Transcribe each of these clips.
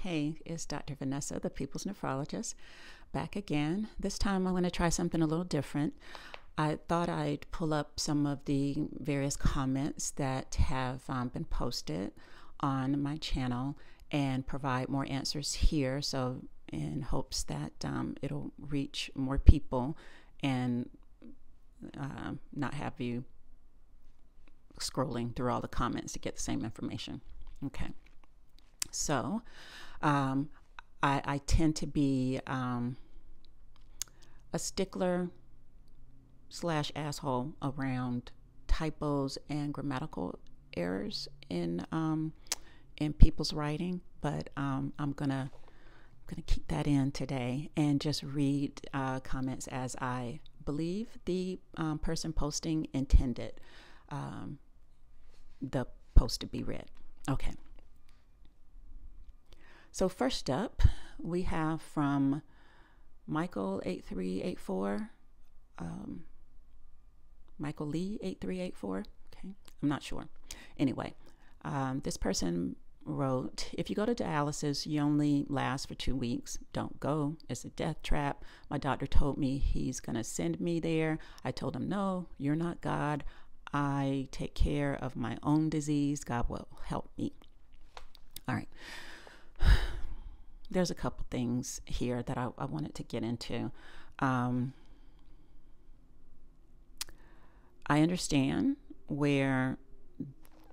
Hey, it's Dr. Vanessa, the People's Nephrologist, back again. This time I'm going to try something a little different. I thought I'd pull up some of the various comments that have been posted on my channel and provide more answers here, so in hopes that it'll reach more people and not have you scrolling through all the comments to get the same information. Okay. So I tend to be a stickler / asshole around typos and grammatical errors in people's writing, but I'm gonna keep that in today and just read comments as I believe the person posting intended the post to be read. Okay. So first up, we have from Michael 8384, Michael Lee 8384. Okay, I'm not sure. Anyway, this person wrote, if you go to dialysis, you only last for 2 weeks. Don't go. It's a death trap. My doctor told me he's going to send me there. I told him, no, you're not God. I take care of my own disease. God will help me. All right. There's a couple things here that I wanted to get into. I understand where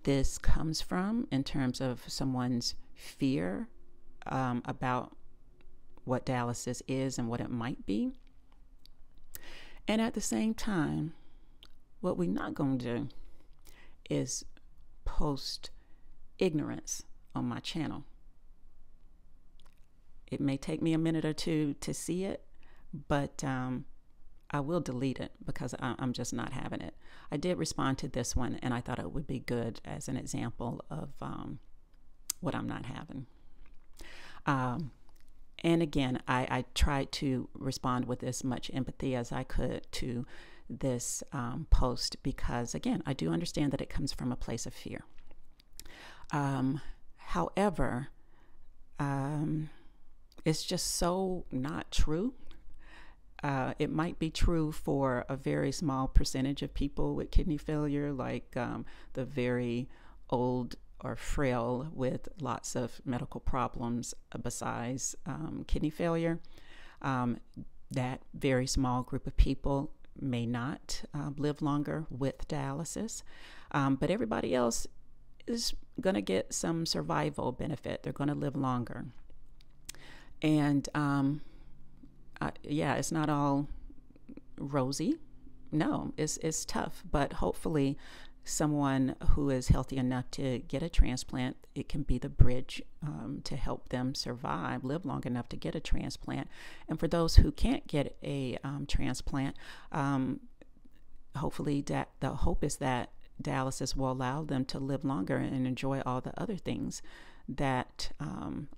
this comes from in terms of someone's fear about what dialysis is and what it might be. And at the same time, what we're not going to do is post ignorance on my channel. It may take me a minute or two to see it, but I will delete it because I'm just not having it. I did respond to this one, and I thought it would be good as an example of what I'm not having. And again, I tried to respond with as much empathy as I could to this post because, again, I do understand that it comes from a place of fear. However, it's just so not true. It might be true for a very small percentage of people with kidney failure, like the very old or frail with lots of medical problems besides kidney failure. That very small group of people may not live longer with dialysis, but everybody else is going to get some survival benefit. They're going to live longer. And yeah, it's not all rosy. No, it's tough, but hopefully someone who is healthy enough to get a transplant, it can be the bridge to help them survive, live long enough to get a transplant. And for those who can't get a transplant, hopefully the hope is that dialysis will allow them to live longer and enjoy all the other things that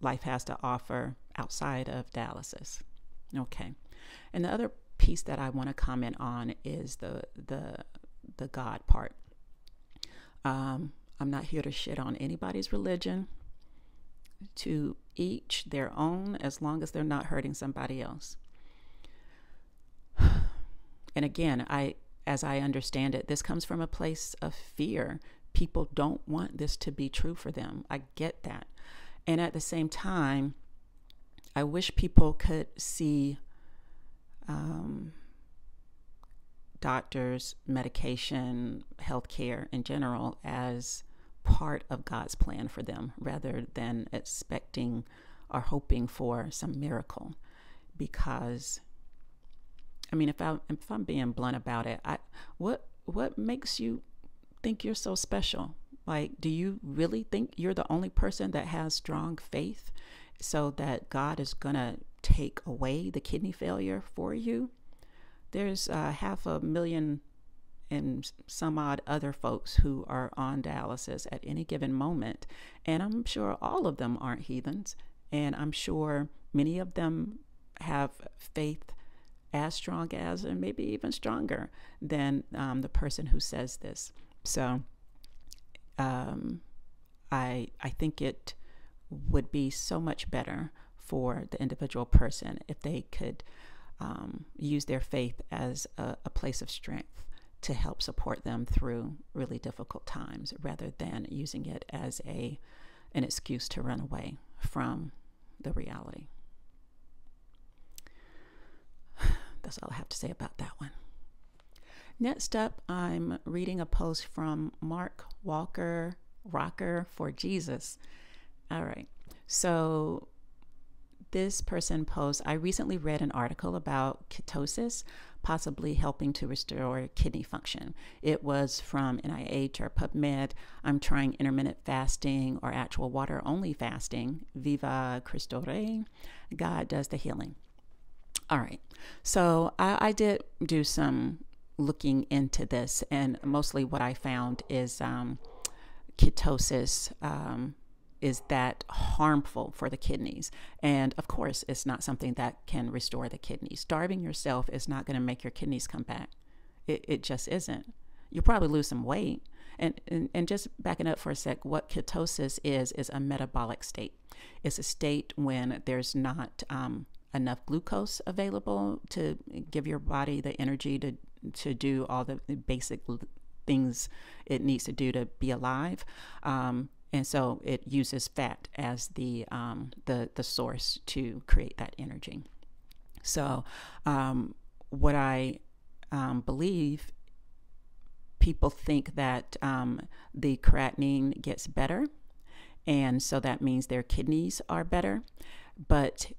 life has to offer outside of dialysis. Okay. And the other piece that I want to comment on is the God part. I'm not here to shit on anybody's religion. To each their own, as long as they're not hurting somebody else. And again, as I understand it, this comes from a place of fear. People don't want this to be true for them. I get that. And at the same time, I wish people could see doctors, medication, healthcare in general as part of God's plan for them rather than expecting or hoping for some miracle. Because, I mean, if I'm being blunt about it, what makes you think you're so special? Like, do you really think you're the only person that has strong faith so that God is going to take away the kidney failure for you? There's 500,000 and some odd other folks who are on dialysis at any given moment. And I'm sure all of them aren't heathens. And I'm sure many of them have faith as strong as, and maybe even stronger than the person who says this. So I think it would be so much better for the individual person if they could use their faith as a place of strength to help support them through really difficult times, rather than using it as an excuse to run away from the reality. That's all I have to say about that one. Next up, I'm reading a post from Mark Walker, Rocker for Jesus. All right. So this person posts, I recently read an article about ketosis possibly helping to restore kidney function. It was from NIH or PubMed. I'm trying intermittent fasting or actual water-only fasting. Viva Cristo Rey. God does the healing. All right. So I did do some looking into this, and mostly what I found is ketosis is that harmful for the kidneys. And of course, it's not something that can restore the kidneys. Starving yourself is not going to make your kidneys come back. It just isn't. You'll probably lose some weight. And just backing up for a sec, what ketosis is a metabolic state. It's a state when there's not enough glucose available to give your body the energy to do all the basic things it needs to do to be alive. And so it uses fat as the source to create that energy. So what I believe, people think that the creatinine gets better, and so that means their kidneys are better. But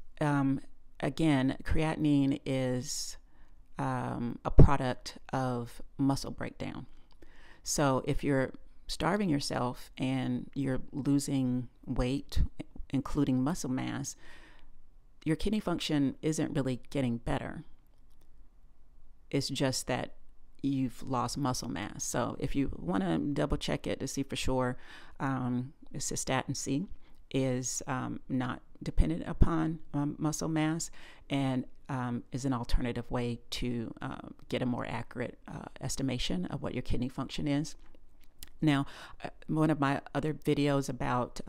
again, creatinine is a product of muscle breakdown. So if you're starving yourself and you're losing weight, including muscle mass, your kidney function isn't really getting better. It's just that you've lost muscle mass. So if you want to double check it to see for sure, cystatin C is not dependent upon muscle mass, and is an alternative way to get a more accurate estimation of what your kidney function is. Now, one of my other videos about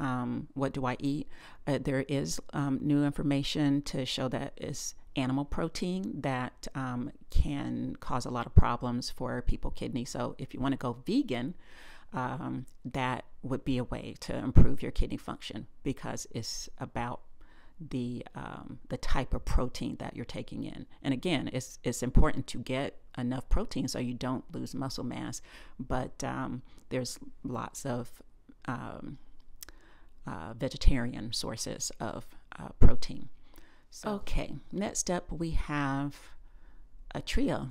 what do I eat, there is new information to show that it's animal protein that can cause a lot of problems for people's kidneys. So if you want to go vegan, that would be a way to improve your kidney function, because it's about the type of protein that you're taking in. And again, it's important to get enough protein so you don't lose muscle mass, but there's lots of vegetarian sources of protein. So, okay, next up we have a trio.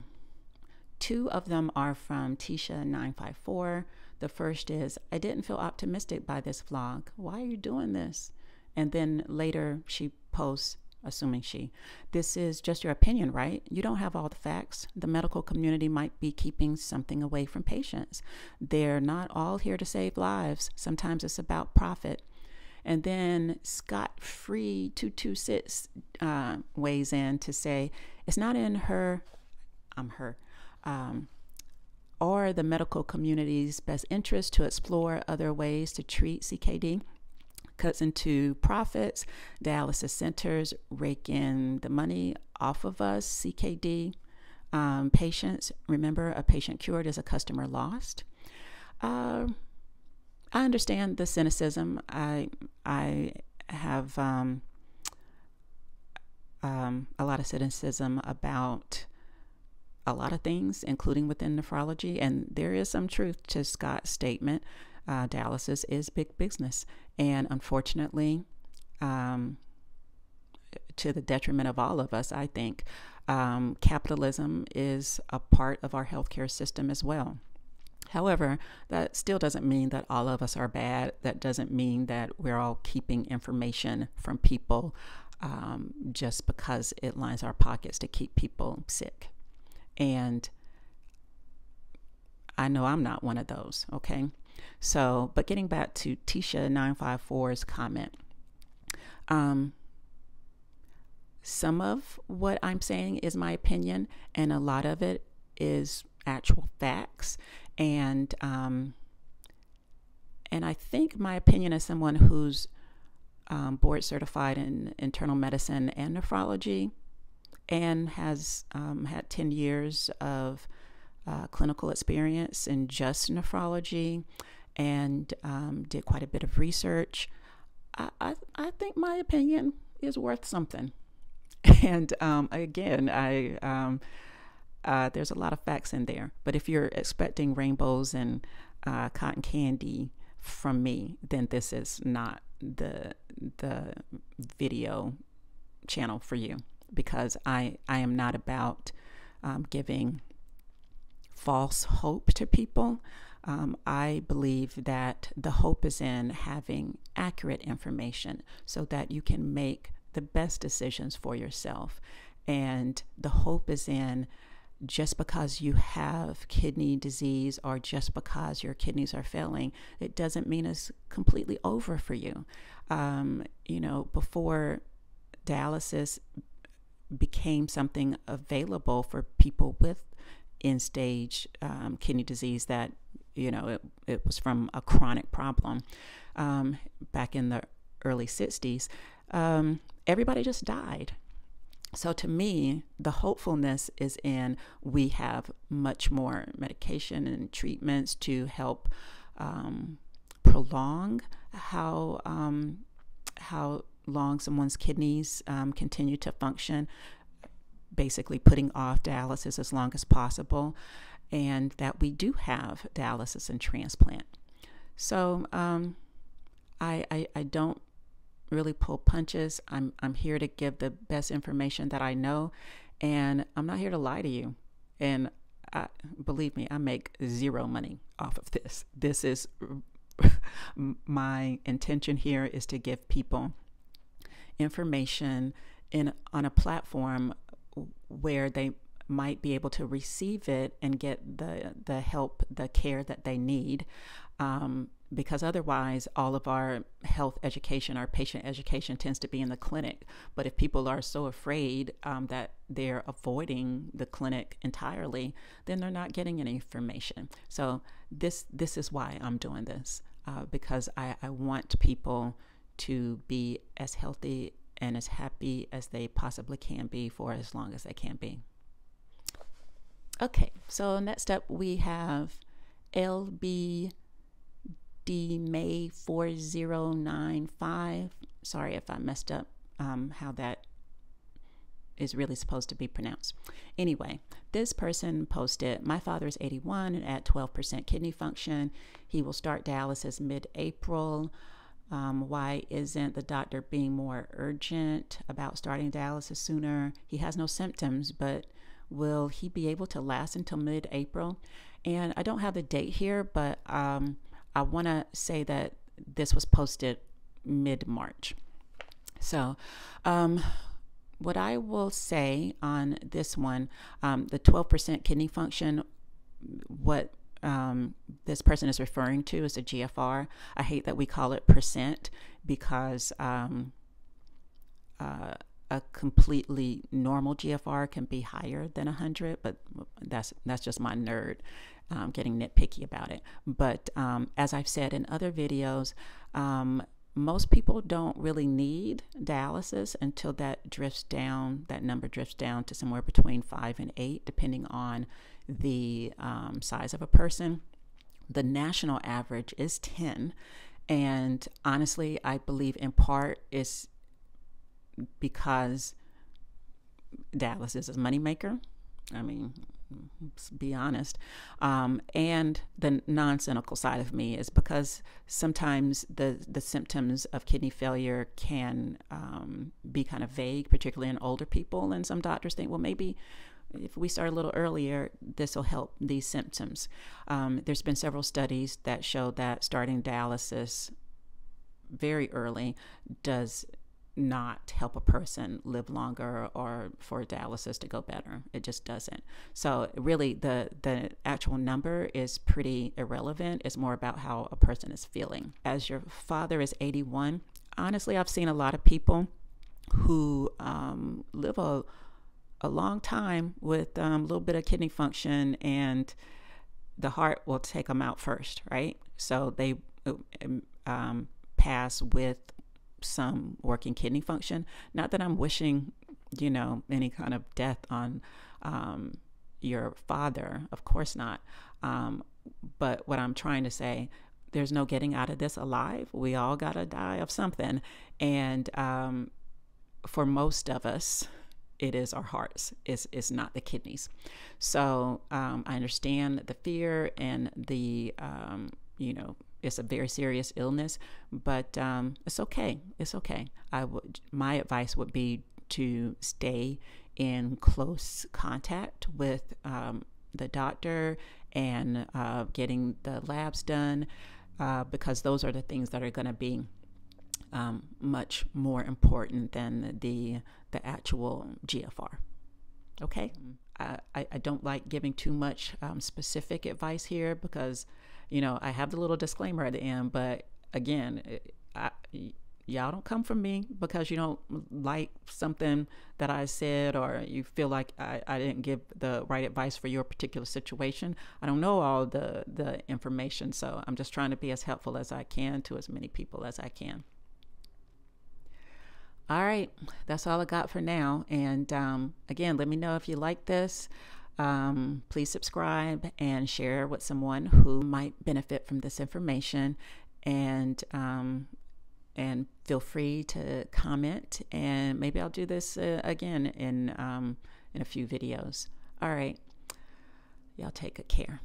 Two of them are from Tisha954. The first is, I didn't feel optimistic by this vlog. Why are you doing this? And then later she posts, assuming this is just your opinion, right? You don't have all the facts. The medical community might be keeping something away from patients. They're not all here to save lives. Sometimes it's about profit. And then Scott Free 226 weighs in to say, it's not in or the medical community's best interest to explore other ways to treat CKD. Cuts into profits. Dialysis centers rake in the money off of us, CKD patients. Remember, a patient cured is a customer lost. I understand the cynicism. I have a lot of cynicism about a lot of things, including within nephrology, and there is some truth to Scott's statement. Dialysis is big business, and unfortunately, to the detriment of all of us, I think, capitalism is a part of our healthcare system as well. However, that still doesn't mean that all of us are bad. That doesn't mean that we're all keeping information from people just because it lines our pockets to keep people sick. And I know I'm not one of those, okay? So, but getting back to Tisha954's comment, some of what I'm saying is my opinion, and a lot of it is actual facts. And I think my opinion as someone who's board certified in internal medicine and nephrology, and has had 10 years of clinical experience in just nephrology, and did quite a bit of research. I think my opinion is worth something. And again, there's a lot of facts in there. But if you're expecting rainbows and cotton candy from me, then this is not the video channel for you, because I am not about giving false hope to people. I believe that the hope is in having accurate information so that you can make the best decisions for yourself. And the hope is in, just because you have kidney disease or just because your kidneys are failing, it doesn't mean it's completely over for you. Before dialysis became something available for people with end-stage kidney disease, that it was from a chronic problem back in the early 60s, everybody just died. So to me, the hopefulness is in, we have much more medication and treatments to help prolong how long someone's kidneys continue to function, basically putting off dialysis as long as possible, and that we do have dialysis and transplant. So I don't really pull punches. I'm here to give the best information that I know, and I'm not here to lie to you. And believe me, I make zero money off of this. This is my intention here, is to give people information on a platform where they might be able to receive it and get the help, the care that they need. Because otherwise, all of our health education, our patient education, tends to be in the clinic. But if people are so afraid that they're avoiding the clinic entirely, then they're not getting any information. So this is why I'm doing this, because I want people to be as healthy and as happy as they possibly can be for as long as they can be. Okay, so next up we have LB May 4095. Sorry if I messed up how that is really supposed to be pronounced. Anyway, this person posted, my father is 81 and at 12% kidney function. He will start dialysis mid-April. Why isn't the doctor being more urgent about starting dialysis sooner? He has no symptoms, but will he be able to last until mid-April? And I don't have the date here, but I want to say that this was posted mid-March. So what I will say on this one, the 12% kidney function, what this person is referring to is a GFR. I hate that we call it percent, because a completely normal GFR can be higher than 100, but that's just my nerd getting nitpicky about it. But as I've said in other videos, most people don't really need dialysis until that number drifts down to somewhere between 5 and 8, depending on the size of a person. The national average is 10, and honestly, I believe in part is because dialysis is a moneymaker. I mean, let's be honest. And the non-cynical side of me is because sometimes the symptoms of kidney failure can be kind of vague, particularly in older people. And some doctors think, well, maybe if we start a little earlier, this will help these symptoms. There's been several studies that show that starting dialysis very early does not help a person live longer or for dialysis to go better. It just doesn't. So really the actual number is pretty irrelevant. It's more about how a person is feeling. As your father is 81, honestly, I've seen a lot of people who live a long time with a little bit of kidney function, and the heart will take them out first, right? So they pass with some working kidney function. Not that I'm wishing, you know, any kind of death on your father, of course not. But what I'm trying to say, there's no getting out of this alive. We all gotta die of something. And for most of us, it is our hearts. It's not the kidneys. So I understand the fear and the, you know, it's a very serious illness, but it's okay. It's okay. My advice would be to stay in close contact with the doctor and getting the labs done, because those are the things that are going to be much more important than the actual GFR. Okay. I don't like giving too much specific advice here because, you know, I have the little disclaimer at the end, but again, y'all don't come from me because you don't like something that I said, or you feel like I didn't give the right advice for your particular situation. I don't know all the information, so I'm just trying to be as helpful as I can to as many people as I can. All right, that's all I got for now. And again, let me know if you like this. Please subscribe and share with someone who might benefit from this information. And feel free to comment, and maybe I'll do this again in a few videos. All right, y'all take good care.